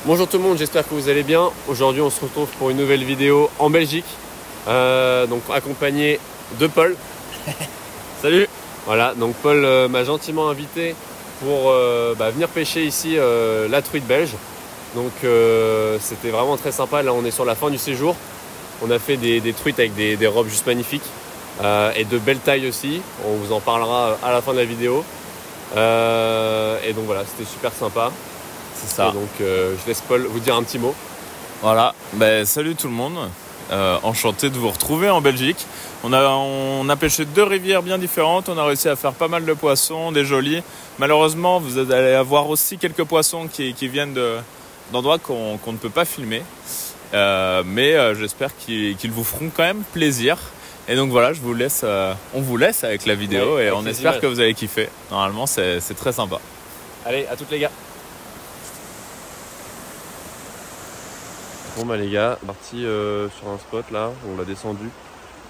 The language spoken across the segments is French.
Bonjour tout le monde, j'espère que vous allez bien. Aujourd'hui on se retrouve pour une nouvelle vidéo en Belgique, donc accompagné de Paul. Salut. Voilà, donc Paul m'a gentiment invité pour venir pêcher ici la truite belge. Donc c'était vraiment très sympa. Là on est sur la fin du séjour. On a fait des truites avec des robes juste magnifiques et de belles tailles aussi. On vous en parlera à la fin de la vidéo. Et donc voilà, c'était super sympa. C'est ça. Et donc je laisse Paul vous dire un petit mot. Voilà, salut tout le monde. Enchanté de vous retrouver en Belgique. On a pêché 2 rivières bien différentes. On a réussi à faire pas mal de poissons, des jolis. Malheureusement, vous allez avoir aussi quelques poissons qui viennent d'endroits qu'on ne peut pas filmer. Mais j'espère qu'ils vous feront quand même plaisir. Et donc voilà, on vous laisse avec la vidéo, Ouais, et avec on les espère images. que vous allez kiffer. Normalement, c'est très sympa. Allez, à toutes les gars. Bon les gars, parti sur un spot là, on l'a descendu.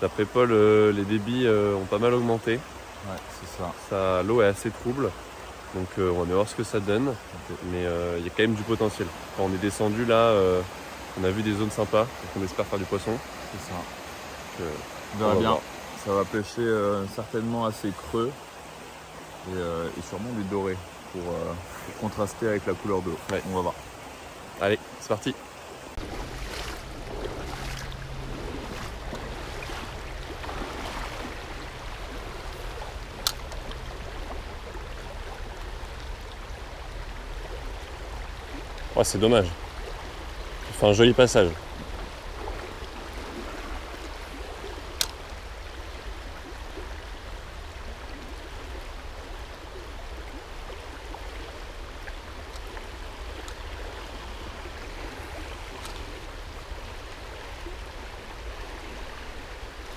D'après Paul, les débits ont pas mal augmenté. Ouais, c'est ça. L'eau est assez trouble, donc on va bien voir ce que ça donne. Okay. Mais il y a quand même du potentiel. Quand on est descendu là, on a vu des zones sympas, donc on espère faire du poisson. C'est ça. Donc, On verra bien. voir. Ça va pêcher certainement assez creux et sûrement du doré pour contraster avec la couleur de l'eau. Ouais. On va voir. Allez, c'est parti. Ouais, c'est dommage. Il fait un joli passage.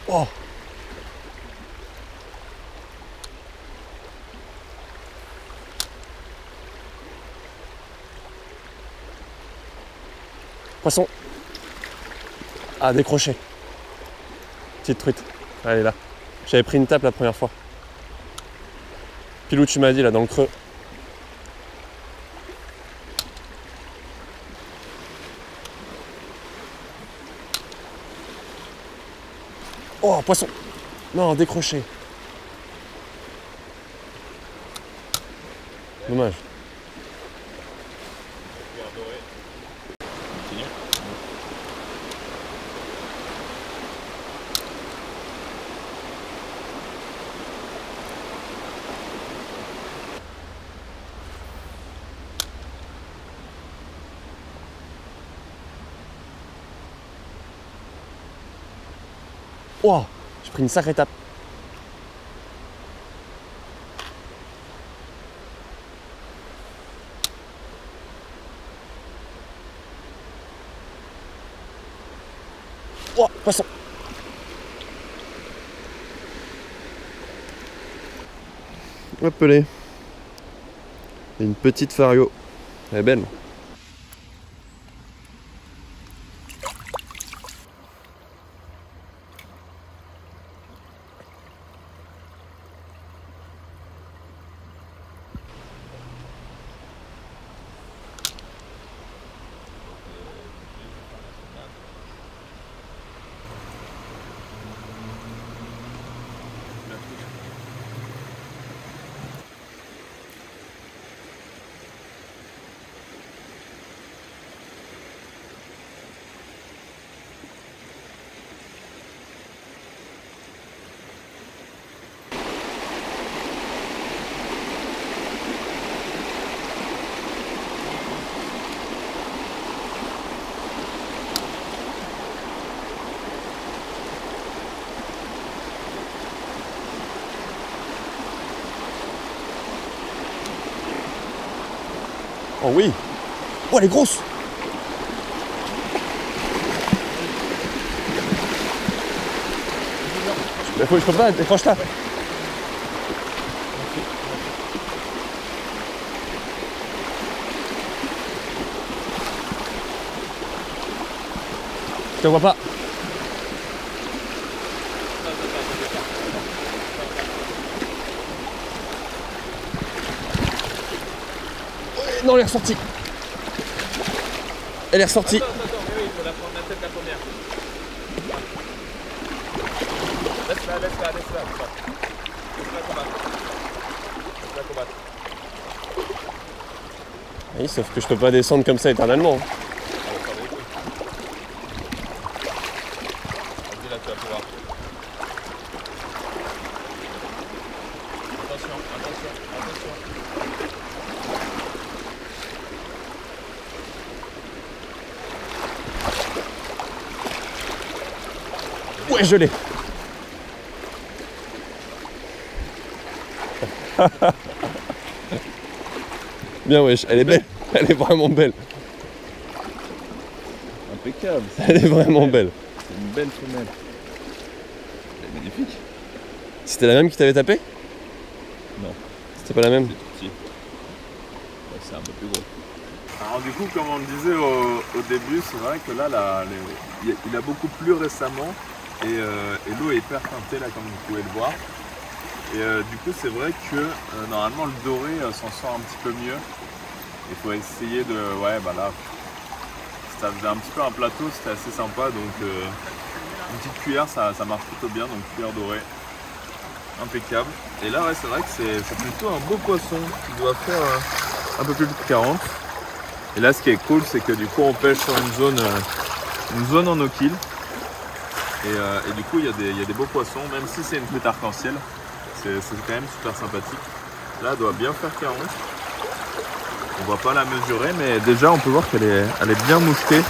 Oh! Poisson! Ah, décroché. Petite truite. Elle est là. J'avais pris une tape la première fois. Pile où tu m'as dit, là, dans le creux. Oh, poisson! Non, décroché. Dommage. Oh, j'ai pris une sacrée tape. Oh, poisson. Hop là. Et une petite fario. Elle est belle. Oh oui! Oh, elle est grosse! Je peux pas, décroche-la! Je te vois pas. Non, il est ressorti. elle est ressortie. Attends, oui, il faut la prendre la tête la première. Laisse-la. Laisse-la combattre. Laisse-la combattre. Oui, sauf que je peux pas descendre comme ça éternellement. Vas-y, là, tu vas pouvoir. Attention. Ouais, je l'ai. Bien, wesh, elle est belle. Elle est vraiment belle. Impeccable. Elle est vraiment belle. C'est une belle femelle. Elle est magnifique. C'était la même qui t'avait tapé? Non. C'était pas la même? C'est tout petit. Ouais, c'est un peu plus gros. Alors du coup, comme on le disait au début, c'est vrai que là, il a beaucoup plu récemment et l'eau est hyper teintée là, comme vous pouvez le voir. Et du coup, c'est vrai que normalement le doré s'en sort un petit peu mieux. Il faut essayer de... Ouais, bah là, ça faisait un petit peu un plateau, c'était assez sympa. Donc une petite cuillère, ça marche plutôt bien. Donc cuillère dorée, impeccable. Et là, ouais, c'est vrai que c'est plutôt un beau poisson qui doit faire un peu plus de 40. Et là, ce qui est cool, c'est que du coup, on pêche sur une zone en eau-kill. Et du coup, il y a des beaux poissons, même si c'est une truite arc-en-ciel. C'est quand même super sympathique. Là, elle doit bien faire 40. On voit pas la mesurer, mais déjà, on peut voir qu'elle est bien mouchetée.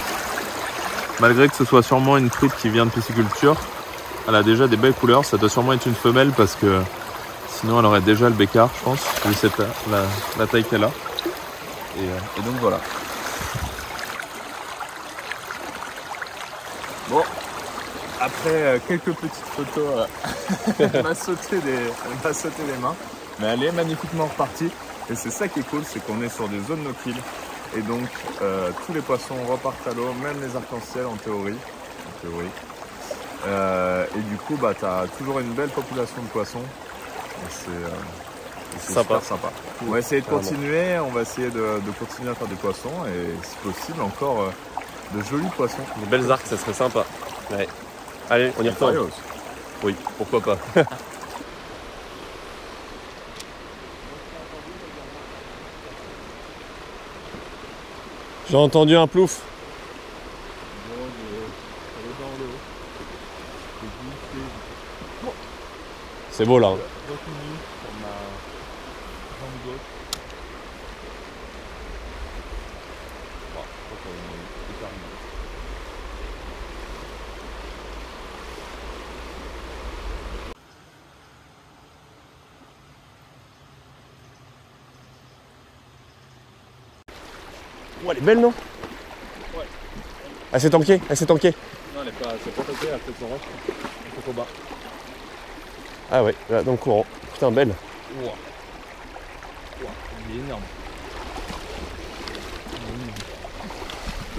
Malgré que ce soit sûrement une truite qui vient de pisciculture, elle a déjà des belles couleurs. Ça doit sûrement être une femelle parce que sinon, elle aurait déjà le bécard, je pense, vu la taille qu'elle a. Et donc voilà. Bon, après quelques petites photos, elle m'a sauté les mains, mais elle est magnifiquement repartie. Et c'est ça qui est cool, c'est qu'on est sur des zones no-kill. Et donc tous les poissons repartent à l'eau, même les arcs-en-ciel en théorie. Et du coup, bah, tu as toujours une belle population de poissons. C'est super sympa. On va essayer de continuer, on va essayer de continuer à faire des poissons et si possible encore de jolis poissons. Des belles arcs, ça serait sympa. Ouais. Allez, on y retourne. Oui, pourquoi pas. J'ai entendu un plouf. C'est beau là. Hein. Oh, elle est belle, non? Ouais. Elle s'est tanquée, elle s'est tanquée. Non, elle est pas tanquée, elle a fait son roche. Il faut au bas. Ah ouais, là, dans le courant. Putain, belle. Wow. Il est énorme.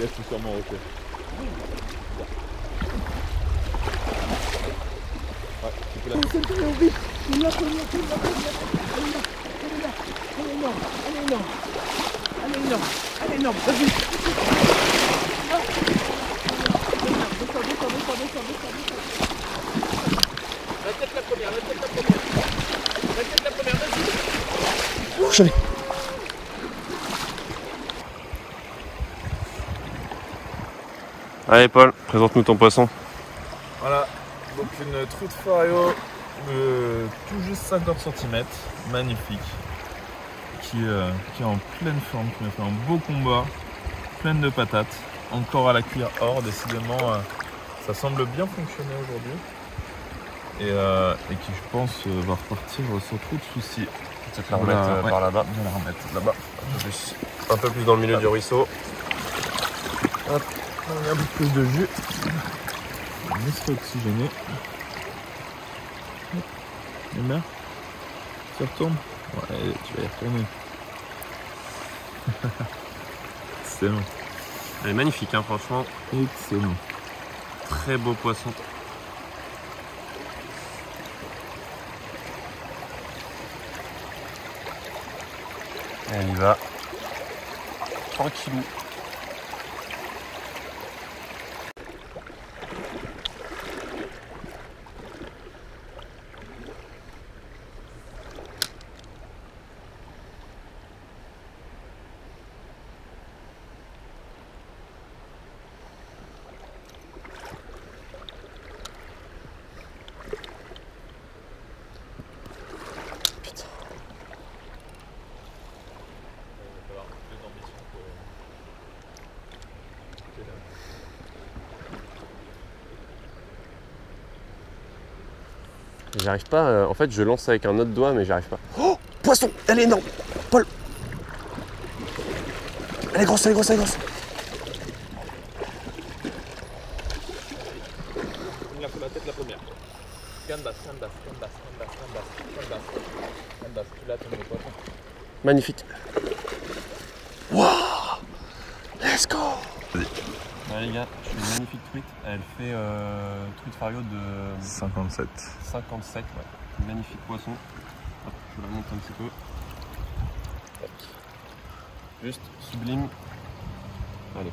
Là, je suis sûrement refait. Ouais, tu peux la... Elle est énorme, vas-y. La tête la première, vas-y. Oh, je l'ai. Allez Paul, présente-nous ton poisson. Voilà, donc une truite Fario de tout juste 50 cm, magnifique, qui est en pleine forme, qui m'a fait un beau combat, pleine de patates, encore à la cuillère or, décidément ça semble bien fonctionner aujourd'hui et qui je pense va repartir sans trop de soucis. Peut-être la remettre par là-bas. Je vais la remettre là-bas, Un peu plus dans le milieu du ruisseau. Hop, on a un peu plus de jus. Laisse-toi oxygéner. Et là, ça retourne. Ouais, tu vas y retourner. Excellent. Elle est magnifique, hein, franchement. Excellent. Très beau poisson. Elle y va. Tranquillou. J'arrive pas, en fait je lance avec un autre doigt mais j'arrive pas. Oh, poisson, elle est énorme, Paul. Elle est grosse, elle est grosse, elle est grosse. Il a fait la tête la première. Canne basse, canne basse, canne basse, canne basse, canne basse, canne basse, canne basse. Tu l'as tombé quoi? Magnifique. Wow, let's go. Ouais les gars, je fais une magnifique truite. Elle fait truite fario de 57. 57, ouais. Magnifique poisson. Hop, je la monte un petit peu. Hop. Juste sublime. Allez.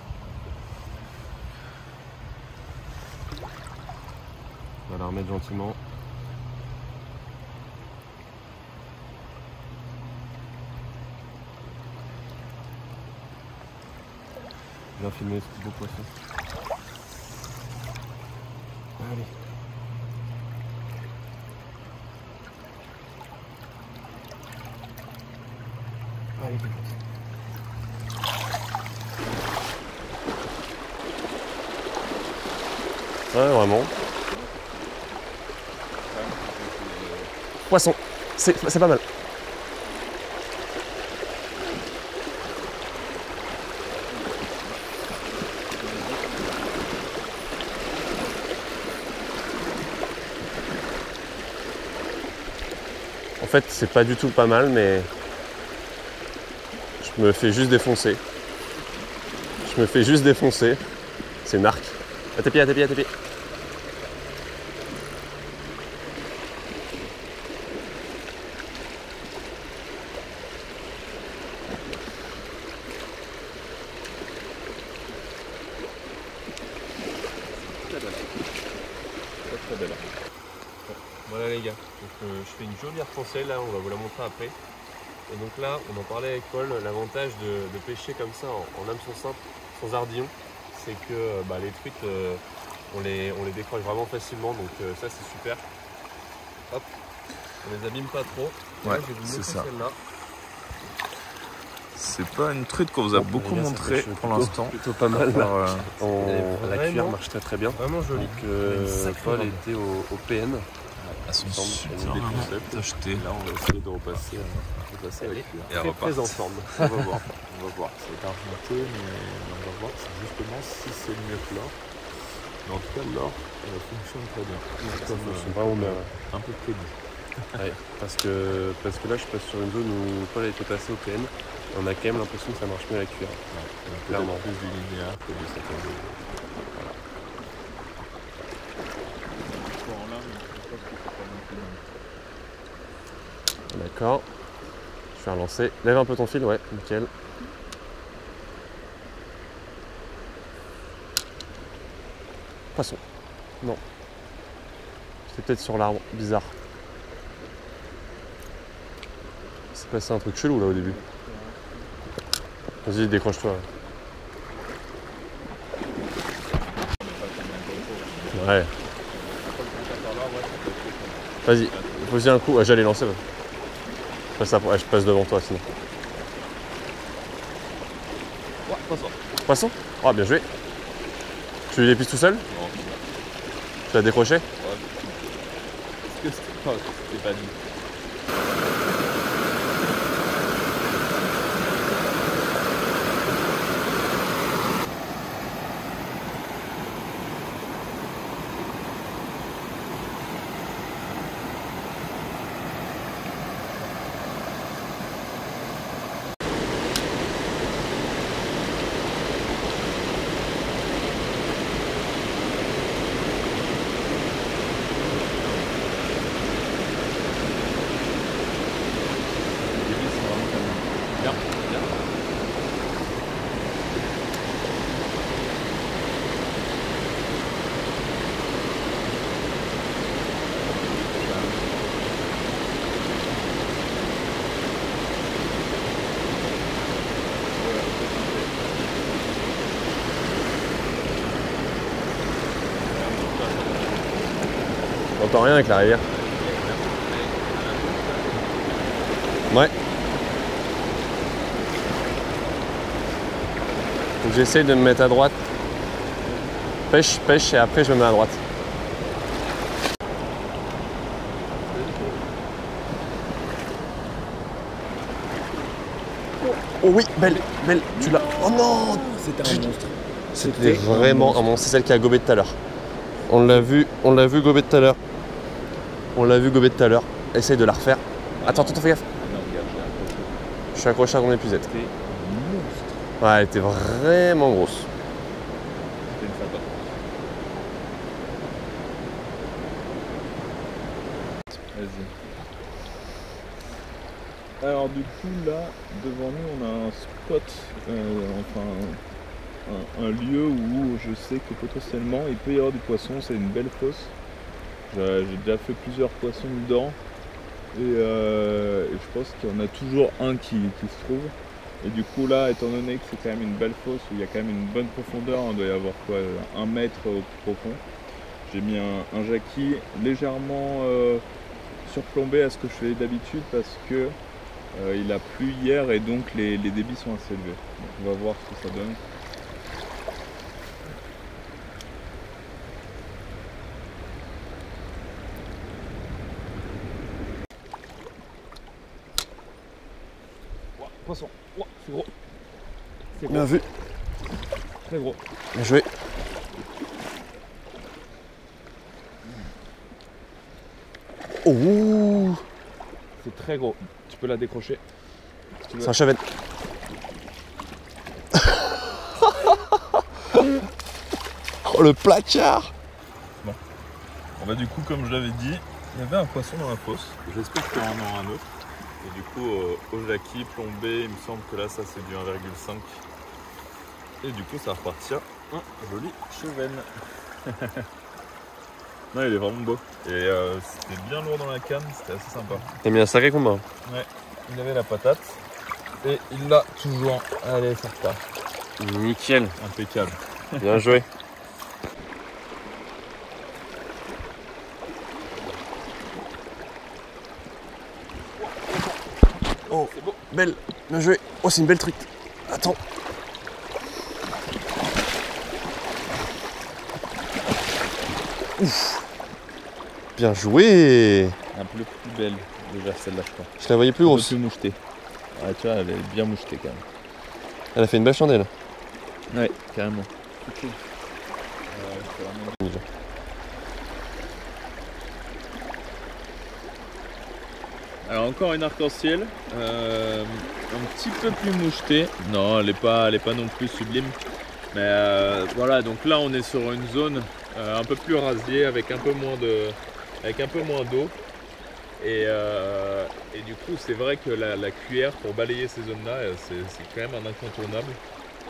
On va la remettre gentiment. Bien filmer ce beau poisson. Allez. Allez, ouais, vraiment. Poisson, c'est pas mal. En fait, c'est pas du tout pas mal, mais je me fais juste défoncer. Je me fais juste défoncer. C'est une arc. À tes pieds, à tes pieds, à tes pieds. Très belle. Voilà les gars, donc, je fais une jolie arc-en-ciel là, on va vous la montrer après. Et donc là, on en parlait avec Paul, l'avantage de pêcher comme ça en hameçon simple, sans ardillon, c'est que les truites, on les décroche vraiment facilement, donc ça c'est super. Hop, on les abîme pas trop. Ouais, là, je vais vous c'est montrer ça. celle-là. C'est pas une truite qu'on vous a beaucoup les gars, ça montré pêche pour l'instant. Plutôt pas mal là. La vraiment cuillère marche très bien. Vraiment joli. Donc Paul était au PN. Elles sont Ensemble, super une idée bien concept. achetées. Là on va essayer de repasser avec lui. Et elles Très en repartent. forme. On va voir. On va voir. C'est argenté, mais on va voir si justement si c'est mieux que l'or. Mais en tout cas, l'or fonctionne très bien. Ça fonctionne vraiment bien. Un peu connu. Ouais, parce que là je passe sur une zone où Paul a été passé au PN. On a quand même l'impression que ça marche mieux à la cuillère. Clairement plus du linéaire que de cette année. D'accord. Je vais relancer. Lève un peu ton fil, ouais, nickel. Poisson. Non. C'est peut-être sur l'arbre, bizarre. C'est passé un truc chelou là au début. Vas-y, décroche-toi. Ouais. Vas-y, pose-y un coup. Ah, j'allais lancer. Je passe devant toi sinon. Ouais, poisson. Poisson? Oh, bien joué. Tu les pistes tout seul? Non. Tu l'as décroché? Est-ce que c'était pas dit? On n'entend rien avec la rivière. Ouais. Donc j'essaie de me mettre à droite. Pêche, pêche et après je me mets à droite. Oh oui, belle, belle, tu l'as. Oh non! C'était un monstre. C'était vraiment un monstre. C'est celle qui a gobé tout à l'heure. On l'a vu gober tout à l'heure. On l'a vu gober tout à l'heure. Essaye de la refaire. Attends, fais gaffe. Non, regarde, Je suis accroché à mon épuisette. c'était un monstre. Ouais, elle était vraiment grosse. C'était une sympa. Vas-y. Alors du coup là, devant nous on a un spot, un lieu où je sais que potentiellement il peut y avoir du poisson, c'est une belle fosse. J'ai déjà fait plusieurs poissons dedans et je pense qu'il y en a toujours un qui se trouve. Et du coup là, étant donné que c'est quand même une belle fosse où il y a quand même une bonne profondeur, on doit y avoir quoi, 1 mètre au plus profond, j'ai mis un jackie légèrement surplombé à ce que je fais d'habitude parce que il a plu hier et donc les débits sont assez élevés. Donc on va voir ce que ça donne. Ouah, poisson, ouah, c'est gros. C'est gros. Bien vu. Très gros. Bien joué. Oh, C'est très gros. Tu peux la décrocher. Si tu veux. c'est un chevette. Oh, le placard. Bon bah du coup comme je l'avais dit, il y avait un poisson dans la fosse. J'espère qu'il y en aura un autre. Et du coup au jackie plombé, il me semble que là ça c'est du 1,5. Et du coup ça va repartir un joli chevenne. Non il est vraiment beau. Et c'était bien lourd dans la canne, c'était assez sympa. T'as mis un sacré combat. Ouais, il avait la patate. Et il l'a toujours. Allez ça repart. Nickel. Impeccable. Bien joué. Oh, C'est beau. belle. Bien joué. Oh, c'est une belle truite. Attends. Ouf. Bien joué. Un peu plus belle déjà celle-là je crois. Je la voyais plus Un peu grosse. plus mouchetée. Ah tu vois, elle est bien mouchetée quand même. Elle a fait une belle chandelle. Ouais, carrément. Alors encore une arc-en-ciel, un petit peu plus mouchetée. Non, elle est pas non plus sublime. Mais voilà, donc là on est sur une zone un peu plus rasier avec un peu moins d'eau. Et du coup c'est vrai que la cuillère pour balayer ces zones-là, c'est quand même un incontournable.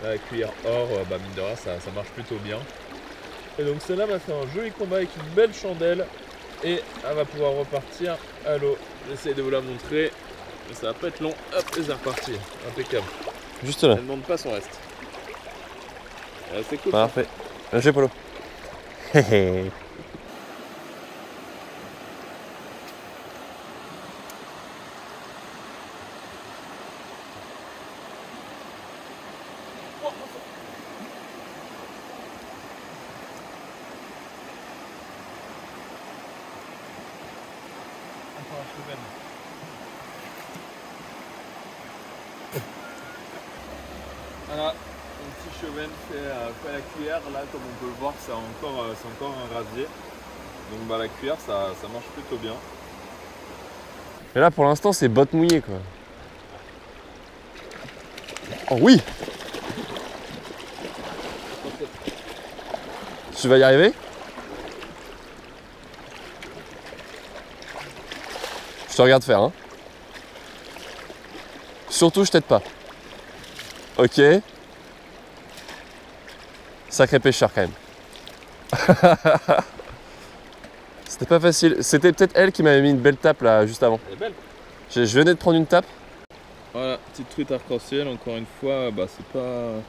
La cuillère or, mine de rien, ça marche plutôt bien. Et donc celle-là m'a fait un joli combat avec une belle chandelle. Et elle va pouvoir repartir à l'eau. J'essaie de vous la montrer. Mais ça va pas être long. Hop, et c'est reparti. Impeccable. Juste là. Elle ne demande pas son reste. C'est cool. Parfait. Bien joué, Polo. Hé hé. Voilà, un petit chevenne fait à la cuillère. Là, comme on peut le voir, c'est encore un rasier. Donc bah, la cuillère, ça marche plutôt bien. Mais là, pour l'instant, c'est botte mouillée, quoi. Oh oui. Tu vas y arriver? Je te regarde faire, hein. Surtout, je t'aide pas. Ok. Sacré pêcheur, quand même. C'était pas facile. C'était peut-être elle qui m'avait mis une belle tape, là, juste avant. Elle est belle. Je venais de prendre une tape. Voilà, petite truite arc-en-ciel. Encore une fois, c'est pas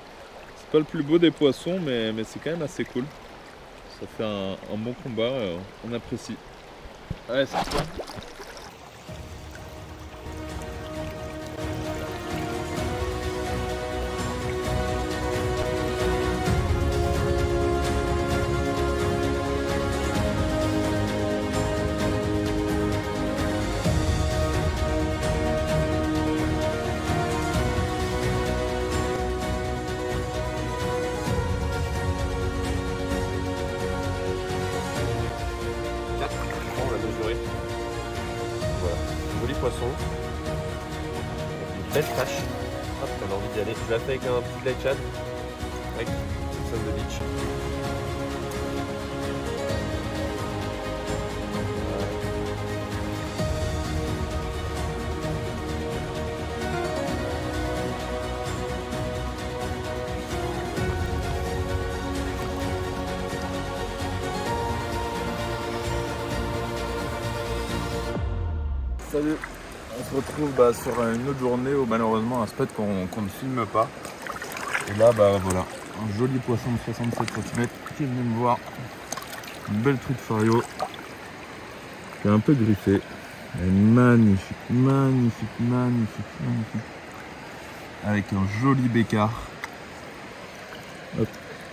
le plus beau des poissons, mais c'est quand même assez cool. Ça fait un bon combat. On apprécie. Ouais, c'est ça. poisson. Une belle tâche. Hop, on a envie d'y aller. Je l'ai fait avec un petit glide shad. Avec une sonde de beach. Salut, on se retrouve sur une autre journée où malheureusement un spot qu'on ne filme pas. Et là voilà, un joli poisson de 67 cm qui vient me voir. Une belle truite fario qui est un peu griffée. Elle est magnifique, magnifique, magnifique, magnifique. Avec un joli bécard. Hop,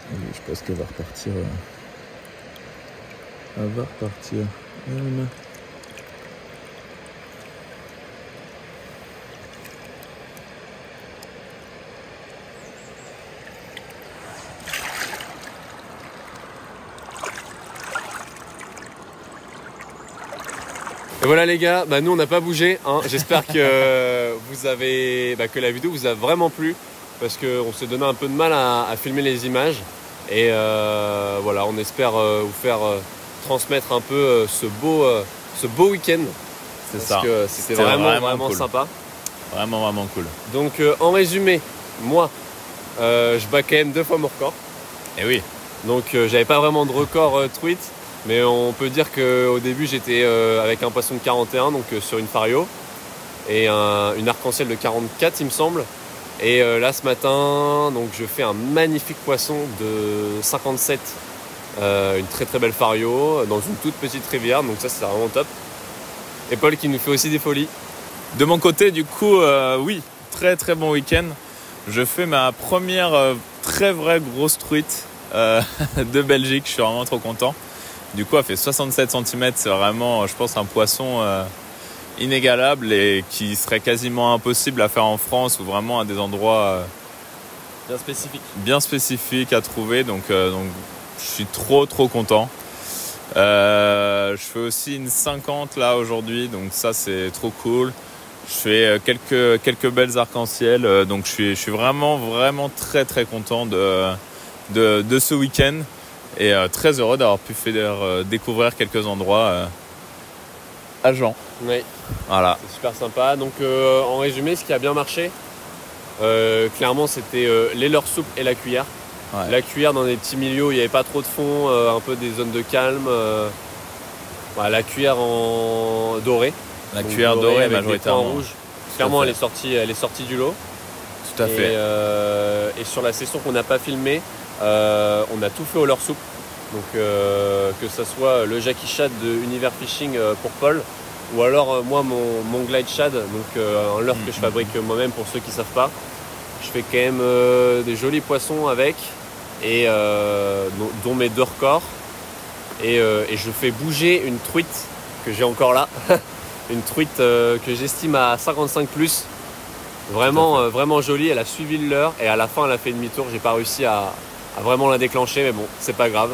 allez, je pense qu'elle va repartir. Elle va repartir. Et voilà les gars, nous on n'a pas bougé, hein. J'espère que que la vidéo vous a vraiment plu parce qu'on s'est donné un peu de mal à filmer les images et voilà, on espère vous faire transmettre un peu ce beau week-end. C'est ça. Parce que c'était vraiment cool. sympa. Vraiment cool. Donc en résumé, moi je bats quand même 2 fois mon record. Et oui. Donc j'avais pas vraiment de record tweet. Mais on peut dire qu'au début j'étais avec un poisson de 41 donc sur une fario et une arc-en-ciel de 44 il me semble. Et là ce matin donc je fais un magnifique poisson de 57, une très belle fario dans une toute petite rivière, donc ça c'est vraiment top. Et Paul qui nous fait aussi des folies. De mon côté du coup oui, très bon week-end. Je fais ma première très vraie grosse truite de Belgique, je suis vraiment trop content. Du coup, elle fait 67 cm, c'est vraiment, je pense, un poisson inégalable et qui serait quasiment impossible à faire en France ou vraiment à des endroits bien spécifiques à trouver. Donc je suis trop content. Je fais aussi une 50 là aujourd'hui, donc ça c'est trop cool. Je fais quelques belles arcs-en-ciel, donc je suis vraiment très content de ce week-end. Et très heureux d'avoir pu faire découvrir quelques endroits à Jean. Oui, voilà. C'est super sympa. Donc en résumé, ce qui a bien marché, clairement c'était les leurres souples et la cuillère. Ouais. La cuillère dans des petits milieux où il n'y avait pas trop de fond, un peu des zones de calme. La cuillère en doré. La cuillère dorée avec majoritairement. Des points rouges. Clairement elle est sortie du lot. Tout à fait. Et sur la session qu'on n'a pas filmée, on a tout fait au leurre souple. Donc que ce soit le Jackie Shad de Univers Fishing pour Paul, ou alors moi mon Glide Shad, donc un leurre que je fabrique moi-même pour ceux qui ne savent pas. Je fais quand même des jolis poissons avec, et dont mes 2 records. Et je fais bouger une truite que j'ai encore là, une truite que j'estime à 55 plus. Vraiment jolie, elle a suivi le leurre et à la fin elle a fait demi-tour. J'ai pas réussi à vraiment la déclencher, mais bon, c'est pas grave.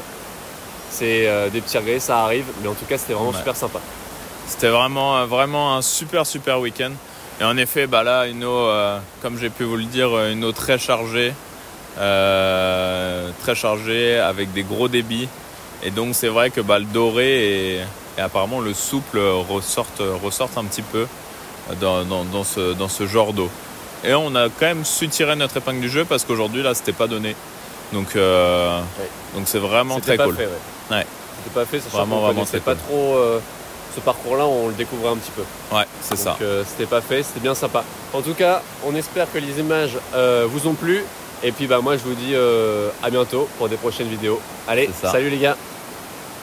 C'est des petits regrets, ça arrive, mais en tout cas c'était vraiment super sympa. C'était vraiment un super week-end. Et en effet, là, une eau, comme j'ai pu vous le dire, une eau très chargée avec des gros débits. Et donc c'est vrai que le doré et apparemment le souple ressortent un petit peu dans ce genre d'eau. Et on a quand même su tirer notre épingle du jeu parce qu'aujourd'hui là c'était pas donné. Donc c'est vraiment très cool. Fait, ouais. C'était pas fait, sachant qu'on connaissait pas cool. trop ce parcours-là, on le découvrait un petit peu. Ouais, c'est ça. Donc c'était pas fait, c'était bien sympa. En tout cas, on espère que les images vous ont plu. Et puis moi je vous dis à bientôt pour des prochaines vidéos. Allez, salut les gars!